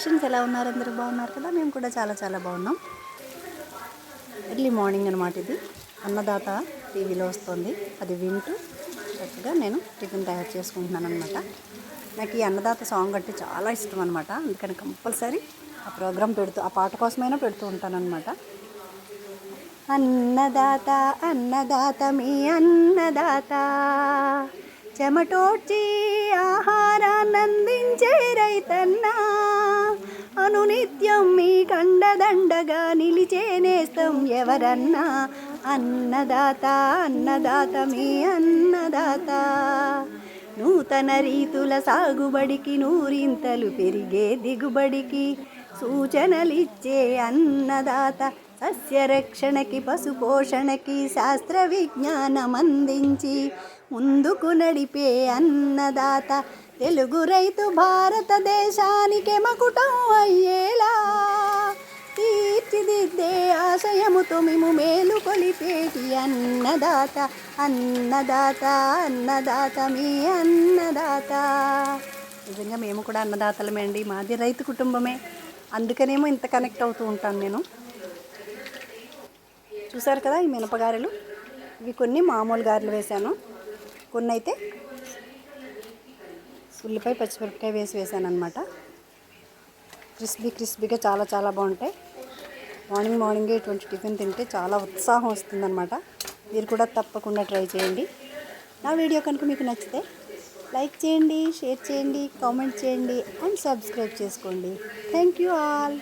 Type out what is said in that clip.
Congratulations. ఎలా ఉన్నారు? అందరూ బాగున్నారు కదా? మేము కూడా చాలా చాలా బాగున్నాం. ఎర్లీ మార్నింగ్ అనమాట ఇది. అన్నదాత టీవీలో వస్తుంది, అది వింటూ చక్కగా నేను టిఫిన్ తయారు చేసుకుంటున్నాను అనమాట. నాకు ఈ అన్నదాత సాంగ్ అంటే చాలా ఇష్టం అనమాట. అందుకని కంపల్సరీ ఆ ప్రోగ్రాం ఆ పాట కోసమైనా పెడుతూ ఉంటానన్నమాట. అన్నదాత అన్నదాత మీ అన్నదాత, చెమటోడ్చి ఆహారాన్నందించే రైతన్నా, అనునిత్యం మీ కండదండగా నిలిచే నేస్తం ఎవరన్నా. అన్నదాత అన్నదాత మీ అన్నదాత, నూతన రీతుల సాగుబడికి నూరింతలు పెరిగే దిగుబడికి సూచనలిచ్చే అన్నదాత, సస్యరక్షణకి పశుపోషణకి శాస్త్ర విజ్ఞానం అందించి ముందుకు నడిపే అన్నదాత, తెలుగు రైతు భారతదేశానికి మకుటం అయ్యేలా తీర్చిదిద్దే ఆశయముతో మేము మేలు కొలిపేటి అన్నదాత. అన్నదాత అన్నదాత మీ అన్నదాత. నిజంగా మేము కూడా అన్నదాతలమే అండి. మాది రైతు కుటుంబమే, అందుకనేమో ఇంత కనెక్ట్ అవుతూ ఉంటాను నేను. చూసారు కదా ఈ మినపగారెలు, ఇవి కొన్ని మామూలు గారెలు వేశాను, కొన్ని అయితే ఉల్లిపాయ పచ్చిమిరపకాయ వేసాను అనమాట. క్రిస్పీగా చాలా చాలా బాగుంటాయి. మార్నింగే ఇటువంటి టిఫిన్ తింటే చాలా ఉత్సాహం వస్తుందన్నమాట. మీరు కూడా తప్పకుండా ట్రై చేయండి. నా వీడియో కనుక మీకు నచ్చితే లైక్ చేయండి, షేర్ చేయండి, కామెంట్ చేయండి అండ్ సబ్స్క్రైబ్ చేసుకోండి. Thank you all.